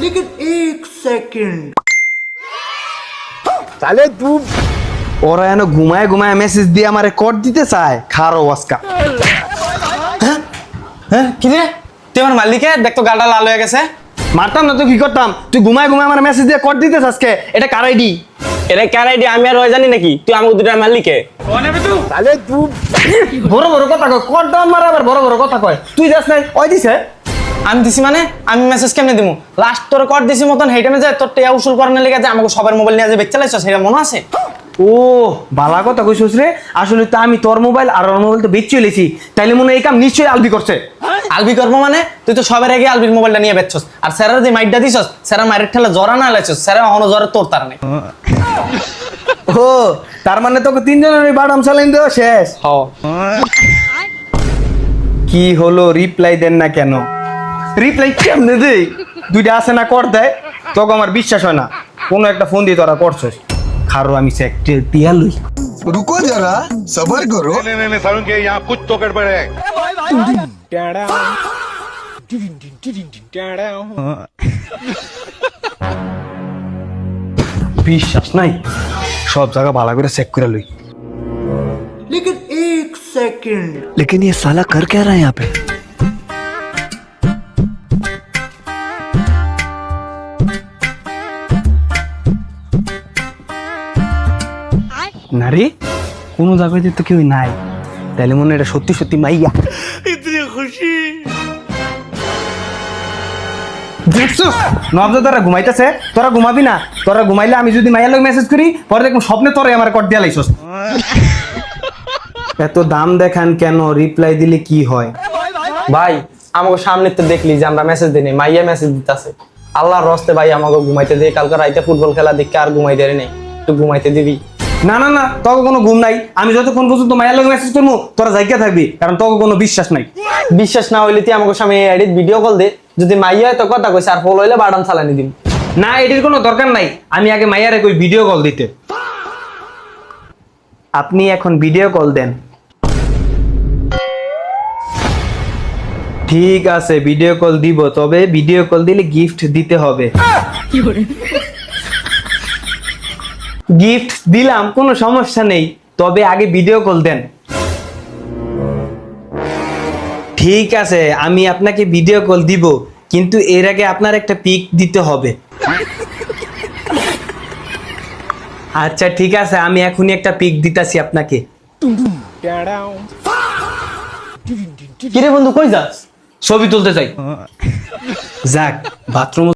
लेकिन एक सेकंड তাহলে তুই ওরা এনে ঘুমায় ঘুমায় মেসেজ দিয়ে আমারে কোড দিতে চায় খারো আজকা। হ্যাঁ কি রে তুই আমার মালিকে দেখ তো গালটা লাল হয়ে গেছে। মারতাম না তো কি করতাম? তুই ঘুমায় ঘুমায় আমার মেসেজ দিয়ে কোড দিতে আজকে। এটা কার আইডি? এটা কার আইডি আমি আর ওই জানি নাকি? তুই আমাকে দুটার মালিকে। তাহলে তুই বড় বড় কথা কয়, কোড দাও মারা আবার বড় বড় কথা কয়। তুই যাস নাই, ওই দিছে। আমি দিছি মানে আমি মেসেজ কেমনে দিমু? লাস্ট তোর কর দিছি মতন হেই টাইমে যায় তোর টিয়া উসুল করানোর লেগে যায় আমাকে সবার মোবাইল নিয়ে যে বেচ চালাইছ সেটা মনে আছে? ও বালা কথা কইছস রে। আসলে তো আমি তোর মোবাইল আর ওর মোবাইল তো বেচে লেছি, তাইলে মনে হয় এই কাম নিশ্চয়ই আলবি করছে। আলবি করবো মানে তুই তো সবার আগে আলবির মোবাইলটা নিয়ে বেচছস আর স্যারের যে মাইটটা দিছস স্যারের মাইরের ঠেলা জরা না লাইছস স্যারের এখনো জ্বরে তোর তার নেই। ও তার মানে তোকে তিনজনের বাদাম চালাইন দেওয়া শেষ। কি হলো রিপ্লাই দেন না কেন? রিপ্লাই কেমনে দেই? দুইটা আছে না কর দেয়, তোকে আমার বিশ্বাস হয় না। কোনো একটা ফোন দিয়ে তোরা করছস। খারো আমি সেক্টর দিয়া লই। रुको जरा सबर करो। नहीं सारुण के यहाँ कुछ तो गड़बड़ है। বিশ্বাস নাই, সব জায়গা ভালো করে চেক করে লই। लेकिन एक सेकंड लेकिन ये साला कर क्या रहा है यहाँ पे? না রে, কোনো জায়গায় তো কেউ নাই, তাইলে মনে হয় এটা সত্যি সত্যি মাইয়া। দেখছস নবজা তোরা ঘুমাইতেছে, তোরা ঘুমাবি না? তোরা ঘুমাইলে আমি যদি মাইয়ার লোক মেসেজ করি পরে দেখুন স্বপ্নে তোরে আমার কট দিয়া লাইছস। এত দাম দেখান কেন? রিপ্লাই দিলে কি হয়? ভাই আমাকে সামনে তো দেখলি যে আমরা মেসেজ দিই মাইয়া মেসেজ দিতেছে। আল্লাহর রস্তে ভাই আমাকে ঘুমাইতে দে, কালকে রাইতে ফুটবল খেলা দেখে আর ঘুমাইতে নেই, তুই ঘুমাইতে দিবি? না না না, তোকে কোনো ঘুম নাই। আমি যতক্ষণ পর্যন্ত মাইয়ার লোক মেসেজ করবো তোরা জায়গা থাকবি, কারণ তোকে কোনো বিশ্বাস নাই। বিশ্বাস না হইলে তুই আমাকে সামনে এডিট ভিডিও কল দে, যদি মাইয়া তো কথা কইছে আর ফল হইলে বাদাম চালানি দিম। না এটির কোনো দরকার নাই, আমি আগে মাইয়ারে কই ভিডিও কল দিতে। আপনি এখন ভিডিও কল দেন। ঠিক আছে ভিডিও কল দিব, তবে ভিডিও কল দিলে গিফট দিতে হবে। গিফট দিলাম, কোনো সমস্যা নেই, তবে আগে ভিডিও কল দেন। ঠিক আছে আমি আপনাকে ভিডিও কল দিব, কিন্তু এর আগে আপনার একটা পিক দিতে হবে। আচ্ছা ঠিক আছে, আমি এখনই একটা পিক দিতাছি আপনাকে। কিরে বন্ধু কই যাস? ছবি তুলতে চাই। যাক বাথরুম